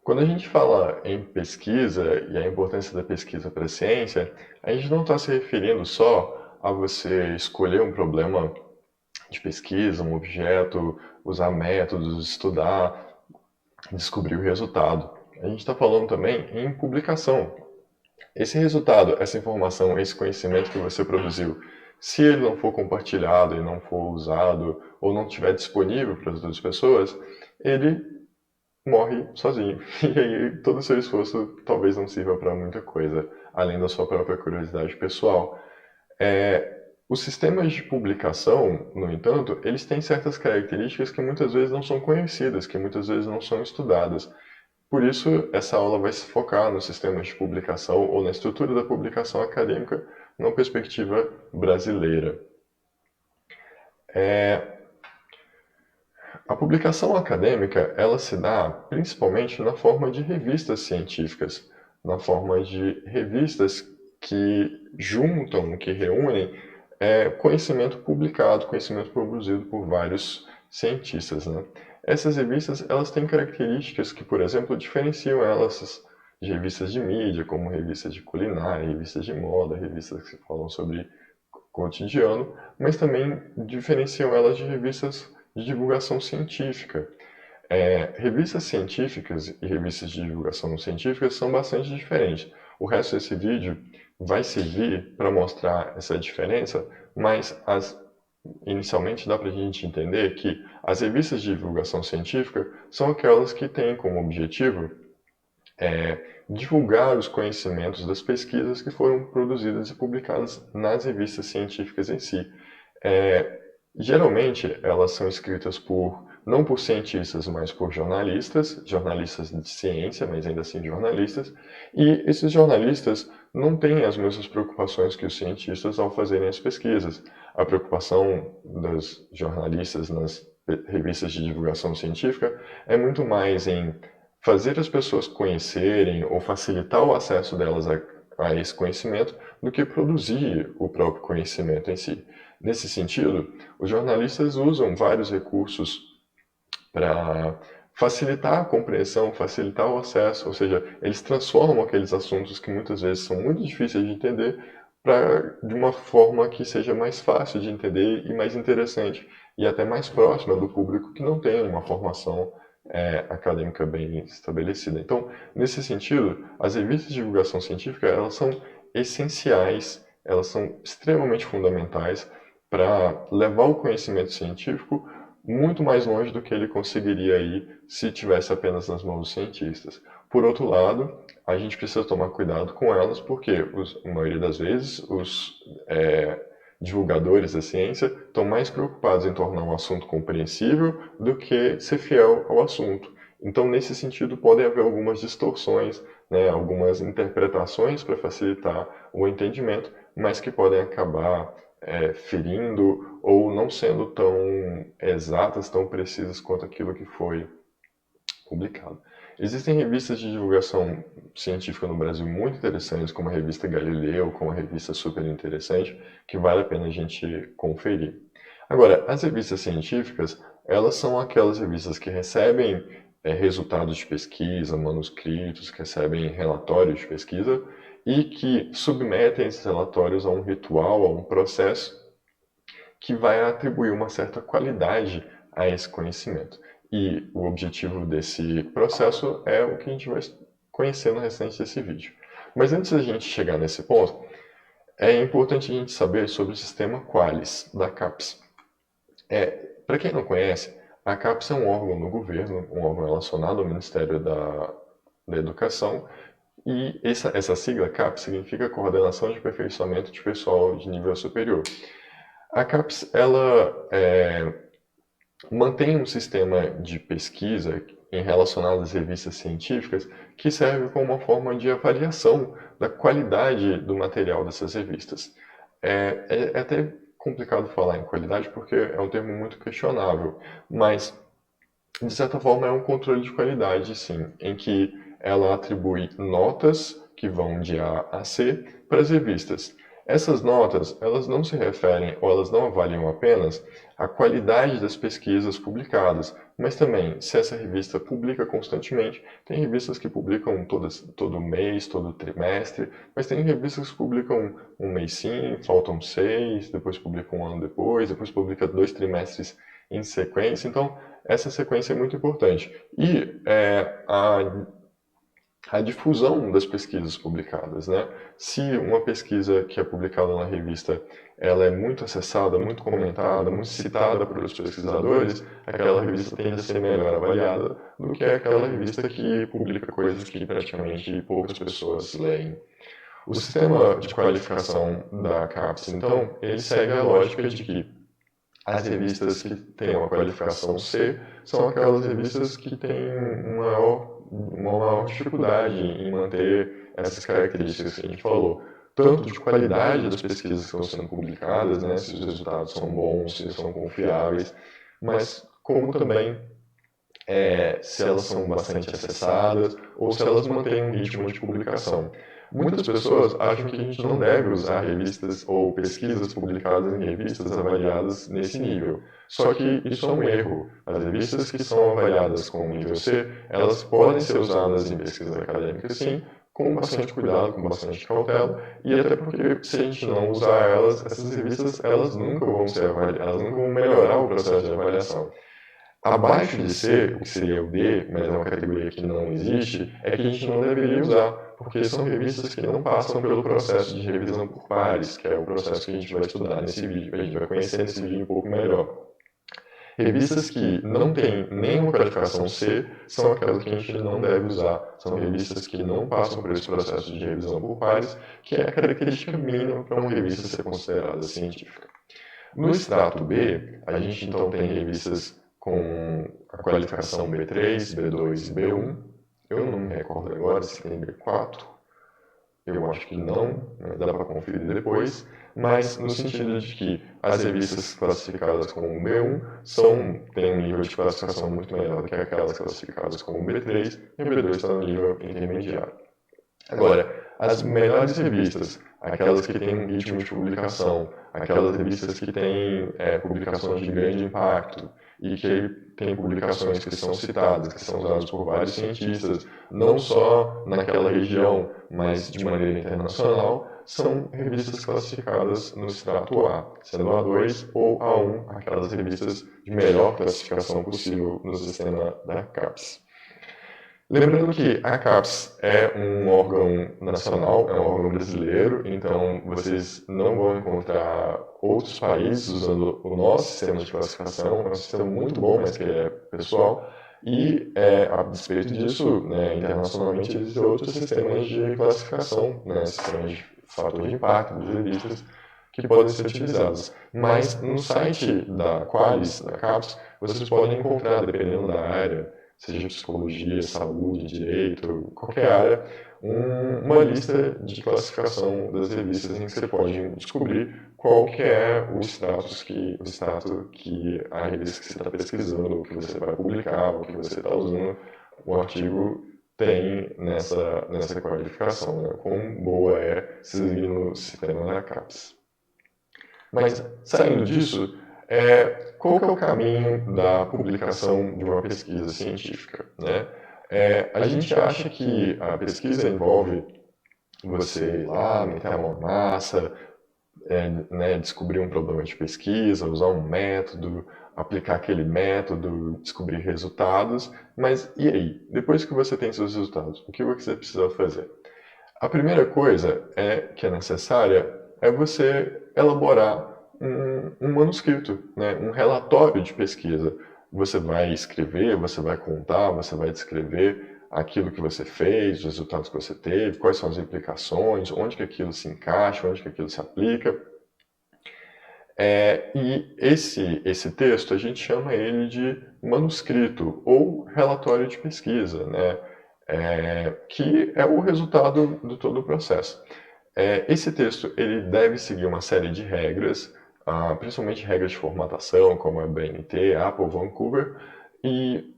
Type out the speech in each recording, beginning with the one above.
Quando a gente fala em pesquisa e a importância da pesquisa para a ciência, a gente não está se referindo só a você escolher um problema de pesquisa, um objeto, usar métodos, estudar, descobrir o resultado. A gente está falando também em publicação. Esse resultado, essa informação, esse conhecimento que você produziu, se ele não for compartilhado e não for usado ou não estiver disponível para as outras pessoas, ele morre sozinho. E aí todo o seu esforço talvez não sirva para muita coisa, além da sua própria curiosidade pessoal. Os sistemas de publicação, no entanto, eles têm certas características que muitas vezes não são conhecidas, que muitas vezes não são estudadas. Por isso, essa aula vai se focar nos sistemas de publicação ou na estrutura da publicação acadêmica numa perspectiva brasileira. A publicação acadêmica, ela se dá principalmente na forma de revistas científicas, na forma de revistas que juntam, que reúnem conhecimento publicado, conhecimento produzido por vários cientistas, né? Essas revistas, elas têm características que, por exemplo, diferenciam elas de revistas de mídia, como revistas de culinária, revistas de moda, revistas que falam sobre cotidiano, mas também diferenciam elas de revistas de divulgação científica. Revistas científicas e revistas de divulgação científica são bastante diferentes. O resto desse vídeo vai servir para mostrar essa diferença, mas inicialmente dá para a gente entender que as revistas de divulgação científica são aquelas que têm como objetivo divulgar os conhecimentos das pesquisas que foram produzidas e publicadas nas revistas científicas em si. É, Geralmente, elas são escritas não por cientistas, mas por jornalistas, jornalistas de ciência, mas ainda assim jornalistas, e esses jornalistas não têm as mesmas preocupações que os cientistas ao fazerem as pesquisas. A preocupação dos jornalistas nas revistas de divulgação científica é muito mais em fazer as pessoas conhecerem ou facilitar o acesso delas a esse conhecimento do que produzir o próprio conhecimento em si. Nesse sentido, os jornalistas usam vários recursos para facilitar a compreensão, facilitar o acesso, ou seja, eles transformam aqueles assuntos que muitas vezes são muito difíceis de entender de uma forma que seja mais fácil de entender e mais interessante, e até mais próxima do público que não tem uma formação acadêmica bem estabelecida. Então, nesse sentido, as revistas de divulgação científica elas são essenciais, elas são extremamente fundamentais para levar o conhecimento científico muito mais longe do que ele conseguiria ir se tivesse apenas nas mãos dos cientistas. Por outro lado, a gente precisa tomar cuidado com elas, porque a maioria das vezes os divulgadores da ciência estão mais preocupados em tornar um assunto compreensível do que ser fiel ao assunto. Então, nesse sentido, podem haver algumas distorções, né, algumas interpretações para facilitar o entendimento, mas que podem acabar ferindo ou não sendo tão exatas, tão precisas quanto aquilo que foi publicado. Existem revistas de divulgação científica no Brasil muito interessantes, como a revista Galileu, como a revista Super Interessante, que vale a pena a gente conferir. Agora, as revistas científicas, elas são aquelas revistas que recebem resultados de pesquisa, manuscritos, que recebem relatórios de pesquisa e que submetem esses relatórios a um ritual, a um processo que vai atribuir uma certa qualidade a esse conhecimento. E o objetivo desse processo é o que a gente vai conhecer no restante desse vídeo. Mas antes da gente chegar nesse ponto, é importante a gente saber sobre o sistema Qualis da CAPES. Para quem não conhece, a CAPES é um órgão do governo, um órgão relacionado ao Ministério da Educação, e essa sigla CAPES significa Coordenação de Aperfeiçoamento de Pessoal de Nível Superior. A CAPES ela mantém um sistema de pesquisa relacionado às revistas científicas que serve como uma forma de avaliação da qualidade do material dessas revistas. É até complicado falar em qualidade porque é um termo muito questionável, mas de certa forma é um controle de qualidade, sim, em que ela atribui notas que vão de A a C para as revistas. Essas notas, elas não se referem ou elas não avaliam apenas a qualidade das pesquisas publicadas, mas também se essa revista publica constantemente. Tem revistas que publicam todo mês, todo trimestre, mas tem revistas que publicam um mês sim, faltam 6, depois publicam um ano depois publica 2 trimestres em sequência. Então, essa sequência é muito importante. E a difusão das pesquisas publicadas, né? Se uma pesquisa que é publicada na revista ela é muito acessada, muito comentada, muito citada por outros pesquisadores, aquela revista tende a ser melhor avaliada do que aquela revista que publica coisas que praticamente poucas pessoas leem. O sistema de qualificação da CAPES, então, ele segue a lógica de que as revistas que têm uma qualificação C são aquelas revistas que têm uma maior dificuldade em manter essas características que a gente falou. Tanto de qualidade das pesquisas que estão sendo publicadas, né, se os resultados são bons, se são confiáveis, mas como também se elas são bastante acessadas ou se elas mantêm um ritmo de publicação. Muitas pessoas acham que a gente não deve usar revistas ou pesquisas publicadas em revistas avaliadas nesse nível. Só que isso é um erro. As revistas que são avaliadas com nível C, elas podem ser usadas em pesquisas acadêmicas sim, com bastante cuidado, com bastante cautela, e até porque se a gente não usar elas, essas revistas elas nunca vão ser avaliadas, elas nunca vão melhorar o processo de avaliação. Abaixo de C, o que seria o D, mas é uma categoria que não existe, é que a gente não deveria usar, porque são revistas que não passam pelo processo de revisão por pares, que é o processo que a gente vai estudar nesse vídeo, a gente vai conhecer nesse vídeo um pouco melhor. Revistas que não têm nenhuma qualificação C são aquelas que a gente não deve usar. São revistas que não passam por esse processo de revisão por pares, que é a característica mínima para uma revista ser considerada científica. No extrato B, a gente então tem revistas com a qualificação B3, B2 e B1. Eu não me recordo agora se tem B4. Eu acho que não, mas dá para conferir depois. Mas no sentido de que as revistas classificadas como B1 têm um nível de classificação muito melhor do que aquelas classificadas como B3 e a B2 está no nível intermediário. Agora, as melhores revistas, aquelas que têm um ritmo de publicação, aquelas revistas que têm publicações de grande impacto e que têm publicações que são citadas, que são usadas por vários cientistas, não só naquela região, mas de maneira internacional, são revistas classificadas no extrato A, sendo A2 ou A1 aquelas revistas de melhor classificação possível no sistema da CAPES. Lembrando que a CAPES é um órgão nacional, é um órgão brasileiro, então vocês não vão encontrar outros países usando o nosso sistema de classificação. É um sistema muito bom, mas que é pessoal. E, a despeito disso, né, internacionalmente existem outros sistemas de classificação, né, sistemas de fator de impacto, de revistas, que podem ser utilizados. Mas no site da Qualis, da CAPES, vocês podem encontrar, dependendo da área, seja psicologia, saúde, direito, qualquer área, uma lista de classificação das revistas em que você pode descobrir qual que é o status que a revista que você está pesquisando, o que você vai publicar, o que você está usando, o artigo tem nessa qualificação, né? Quão boa é seguir no sistema da CAPES. Mas, saindo disso, qual que é o caminho da publicação de uma pesquisa científica, né? A gente acha que a pesquisa envolve você ir lá, meter a mão na massa, né, descobrir um problema de pesquisa, usar um método, aplicar aquele método, descobrir resultados, mas e aí? Depois que você tem seus resultados, o que você precisa fazer? A primeira coisa que é necessária é você elaborar um manuscrito, né? Um relatório de pesquisa. Você vai escrever, você vai contar, você vai descrever aquilo que você fez, os resultados que você teve, quais são as implicações, onde que aquilo se encaixa, onde que aquilo se aplica. E esse texto a gente chama ele de manuscrito ou relatório de pesquisa, né? Que é o resultado de todo o processo. Esse texto ele deve seguir uma série de regras, principalmente regras de formatação, como a BNT, Apple, Vancouver. E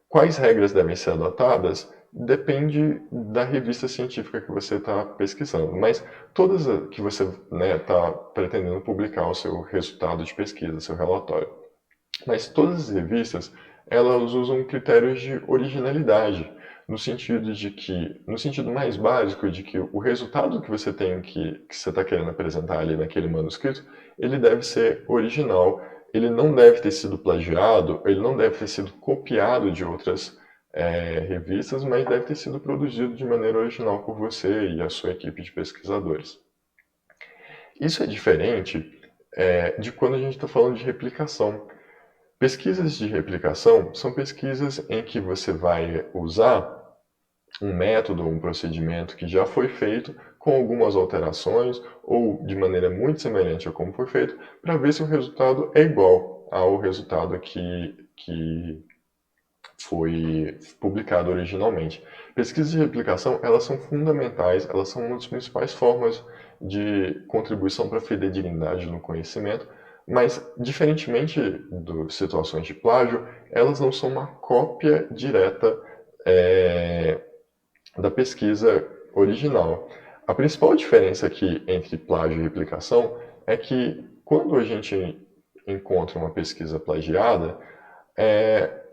quais regras devem ser adotadas? depende da revista científica que você está pesquisando. Mas todas que você está pretendendo publicar o seu resultado de pesquisa, seu relatório. Mas todas as revistas, elas usam critérios de originalidade, no sentido de que, no sentido mais básico, de que o resultado que você tem que você está querendo apresentar ali naquele manuscrito, ele deve ser original, ele não deve ter sido plagiado, ele não deve ter sido copiado de outras revistas, mas deve ter sido produzido de maneira original por você e a sua equipe de pesquisadores. Isso é diferente de quando a gente está falando de replicação. Pesquisas de replicação são pesquisas em que você vai usar um método, um procedimento que já foi feito com algumas alterações ou de maneira muito semelhante a como foi feito, para ver se o resultado é igual ao resultado que foi publicado originalmente. Pesquisas de replicação, elas são fundamentais, elas são uma das principais formas de contribuição para a fidedignidade no conhecimento, mas, diferentemente das situações de plágio, elas não são uma cópia direta da pesquisa original. A principal diferença aqui entre plágio e replicação é que quando a gente encontra uma pesquisa plagiada,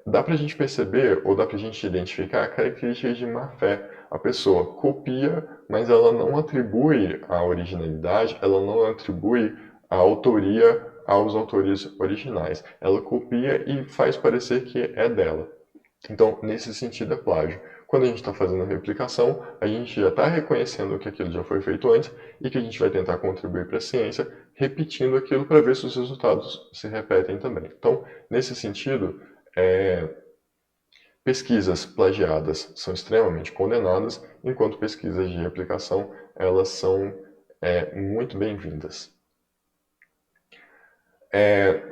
dá para a gente perceber ou dá para a gente identificar características de má fé. A pessoa copia, mas ela não atribui a originalidade, ela não atribui a autoria aos autores originais. Ela copia e faz parecer que é dela. Então, nesse sentido, é plágio. Quando a gente está fazendo a replicação, a gente já está reconhecendo que aquilo já foi feito antes e que a gente vai tentar contribuir para a ciência, repetindo aquilo para ver se os resultados se repetem também. Então, nesse sentido, pesquisas plagiadas são extremamente condenadas, enquanto pesquisas de replicação elas são muito bem-vindas.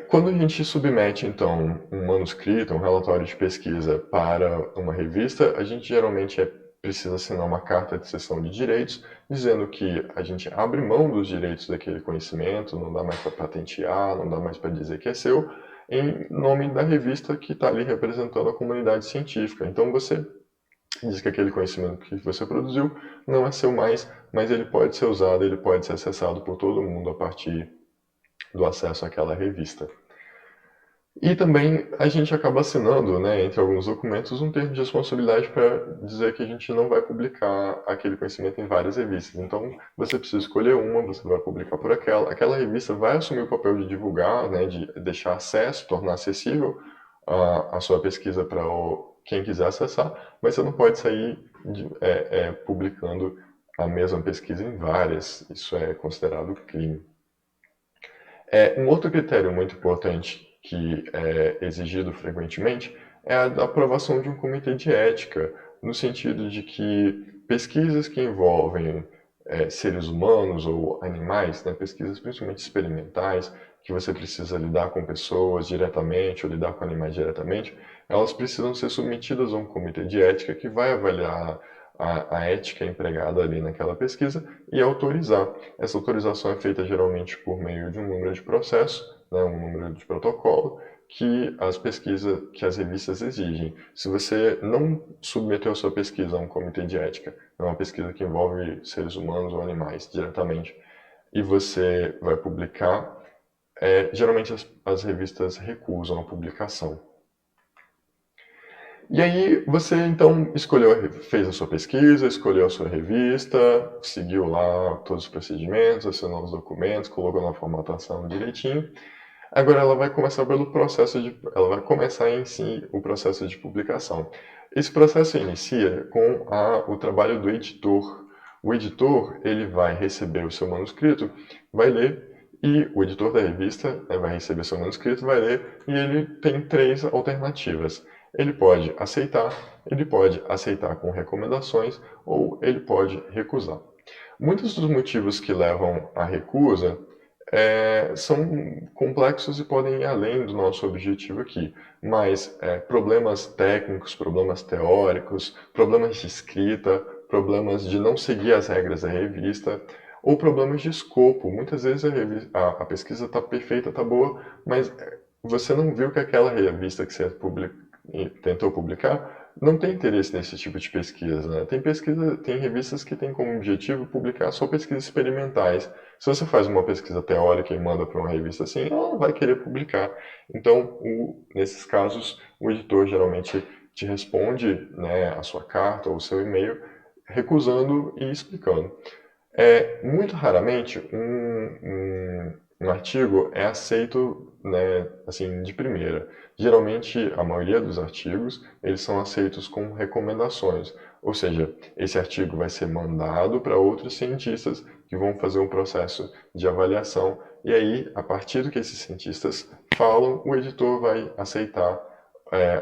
Quando a gente submete, então, um manuscrito, um relatório de pesquisa para uma revista, a gente geralmente precisa assinar uma carta de cessão de direitos, dizendo que a gente abre mão dos direitos daquele conhecimento, não dá mais para patentear, não dá mais para dizer que é seu, em nome da revista que está ali representando a comunidade científica. Então você diz que aquele conhecimento que você produziu não é seu mais, mas ele pode ser usado, ele pode ser acessado por todo mundo a partir do acesso àquela revista. E também a gente acaba assinando, entre alguns documentos, um termo de responsabilidade para dizer que a gente não vai publicar aquele conhecimento em várias revistas. Então, você precisa escolher uma, você vai publicar por aquela. Aquela revista vai assumir o papel de divulgar, de deixar acesso, tornar acessível a sua pesquisa para quem quiser acessar, mas você não pode sair publicando a mesma pesquisa em várias. Isso é considerado crime. Um outro critério muito importante que é exigido frequentemente é a aprovação de um comitê de ética, no sentido de que pesquisas que envolvem seres humanos ou animais, pesquisas principalmente experimentais, que você precisa lidar com pessoas diretamente ou lidar com animais diretamente, elas precisam ser submetidas a um comitê de ética que vai avaliar a ética empregada ali naquela pesquisa e autorizar. Essa autorização é feita geralmente por meio de um número de processo, um número de protocolo, que as revistas exigem. Se você não submeteu a sua pesquisa a um comitê de ética, é uma pesquisa que envolve seres humanos ou animais diretamente, e você vai publicar, geralmente as revistas recusam a publicação. E aí você então fez a sua pesquisa, escolheu a sua revista, seguiu lá todos os procedimentos, assinou os documentos, colocou na formatação direitinho. Agora ela vai começar ela vai começar em si o processo de publicação. Esse processo inicia com o trabalho do editor. O editor ele vai receber o seu manuscrito, vai ler e o editor da revista vai receber seu manuscrito, vai ler e ele tem três alternativas. Ele pode aceitar com recomendações ou ele pode recusar. Muitos dos motivos que levam à recusa são complexos e podem ir além do nosso objetivo aqui, mas problemas técnicos, problemas teóricos, problemas de escrita, problemas de não seguir as regras da revista, ou problemas de escopo. Muitas vezes a pesquisa está perfeita, está boa, mas você não viu que aquela revista que você tentou publicar não tem interesse nesse tipo de pesquisa, né? Tem revistas que têm como objetivo publicar só pesquisas experimentais. Se você faz uma pesquisa teórica e manda para uma revista assim, ela não vai querer publicar. Então, nesses casos, o editor geralmente te responde, né, a sua carta ou o seu e-mail, recusando e explicando. Muito raramente um artigo é aceito, né, assim, de primeira. Geralmente, a maioria dos artigos, eles são aceitos com recomendações. Ou seja, esse artigo vai ser mandado para outros cientistas que vão fazer um processo de avaliação. E aí, a partir do que esses cientistas falam, o editor vai aceitar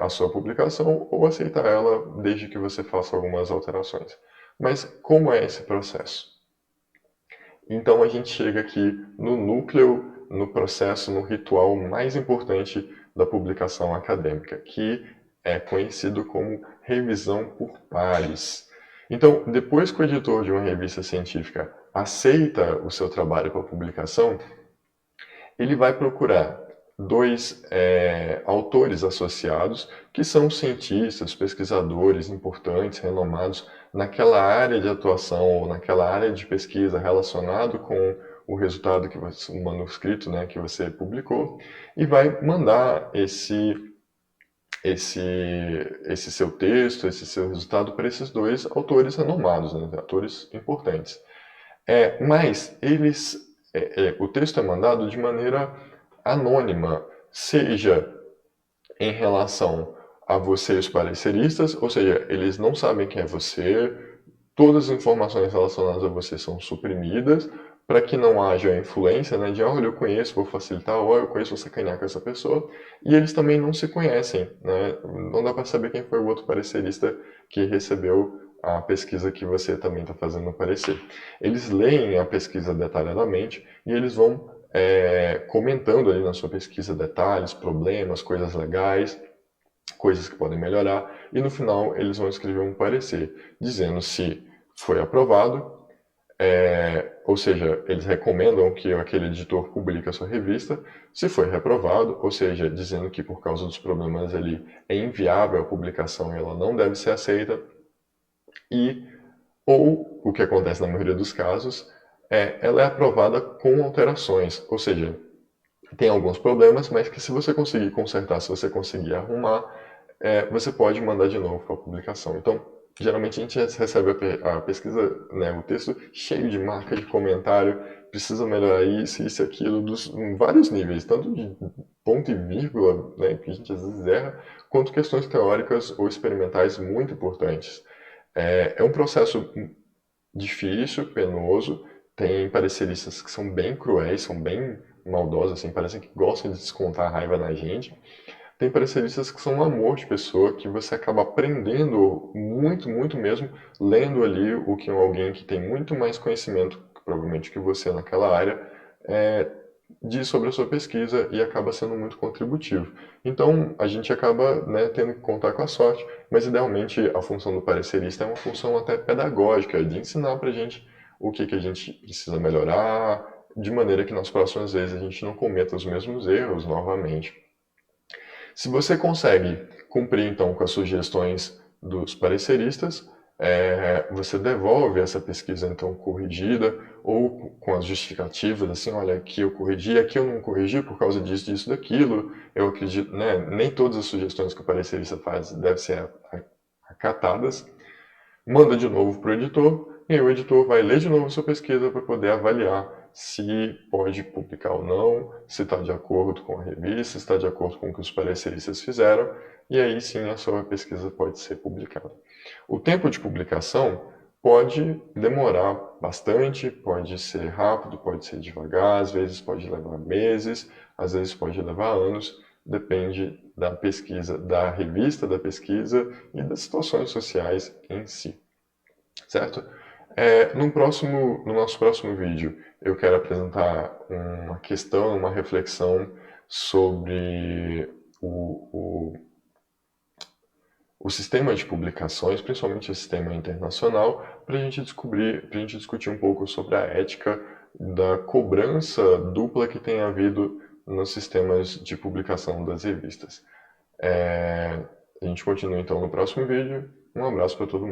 a sua publicação ou aceitar ela desde que você faça algumas alterações. Mas como é esse processo? Então a gente chega aqui no núcleo, no processo, no ritual mais importante da publicação acadêmica, que é conhecido como revisão por pares. Então, depois que o editor de uma revista científica aceita o seu trabalho para publicação, ele vai procurar dois autores associados que são cientistas, pesquisadores importantes, renomados naquela área de atuação ou naquela área de pesquisa relacionado com o resultado que você, o manuscrito, né, que você publicou, e vai mandar esse, esse seu texto, esse seu resultado para esses dois autores renomados, né, autores importantes. Mas o texto é mandado de maneira anônima, seja em relação a você e os pareceristas, ou seja, eles não sabem quem é você, todas as informações relacionadas a você são suprimidas, para que não haja influência, né, de olha, eu conheço, vou facilitar, olha, eu conheço, vou sacanear com essa pessoa, e eles também não se conhecem, né, não dá para saber quem foi o outro parecerista que recebeu a pesquisa que você também está fazendo parecer. Eles leem a pesquisa detalhadamente e eles vão comentando ali na sua pesquisa detalhes, problemas, coisas legais, coisas que podem melhorar, e no final eles vão escrever um parecer, dizendo se foi aprovado, ou seja, eles recomendam que aquele editor publique a sua revista, se foi reprovado, ou seja, dizendo que por causa dos problemas ali é inviável a publicação e ela não deve ser aceita, e ou o que acontece na maioria dos casos, ela é aprovada com alterações, ou seja, tem alguns problemas, mas que se você conseguir consertar, se você conseguir arrumar, você pode mandar de novo para a publicação. Então, geralmente a gente recebe a pesquisa, né, o texto cheio de marca de comentário, precisa melhorar isso, isso e aquilo, em vários níveis, tanto de ponto e vírgula, né, que a gente às vezes erra, quanto questões teóricas ou experimentais muito importantes. É um processo difícil, penoso, tem pareceristas que são bem cruéis, são bem maldosos, assim, parecem que gostam de descontar a raiva na gente. Tem pareceristas que são um amor de pessoa, que você acaba aprendendo muito, muito mesmo, lendo ali o que alguém que tem muito mais conhecimento, provavelmente, que você naquela área, é, diz sobre a sua pesquisa e acaba sendo muito contributivo. Então, a gente acaba, né, tendo que contar com a sorte, mas idealmente a função do parecerista é uma função até pedagógica, de ensinar para a gente o que a gente precisa melhorar, de maneira que nas próximas vezes a gente não cometa os mesmos erros novamente. Se você consegue cumprir então com as sugestões dos pareceristas, você devolve essa pesquisa então corrigida ou com as justificativas, assim, olha, aqui eu corrigi, aqui eu não corrigi por causa disso, disso, daquilo. Eu acredito, né, nem todas as sugestões que o parecerista faz devem ser acatadas. Manda de novo para o editor, e aí o editor vai ler de novo a sua pesquisa para poder avaliar se pode publicar ou não, se está de acordo com a revista, se está de acordo com o que os pareceristas fizeram, e aí sim a sua pesquisa pode ser publicada. O tempo de publicação pode demorar bastante, pode ser rápido, pode ser devagar, às vezes pode levar meses, às vezes pode levar anos, depende da pesquisa, da revista da pesquisa e das situações sociais em si, certo? No nosso próximo vídeo, eu quero apresentar uma questão, uma reflexão sobre o sistema de publicações, principalmente o sistema internacional, para a gente descobrir, para a gente discutir um pouco sobre a ética da cobrança dupla que tem havido nos sistemas de publicação das revistas. A gente continua então no próximo vídeo. Um abraço para todo mundo.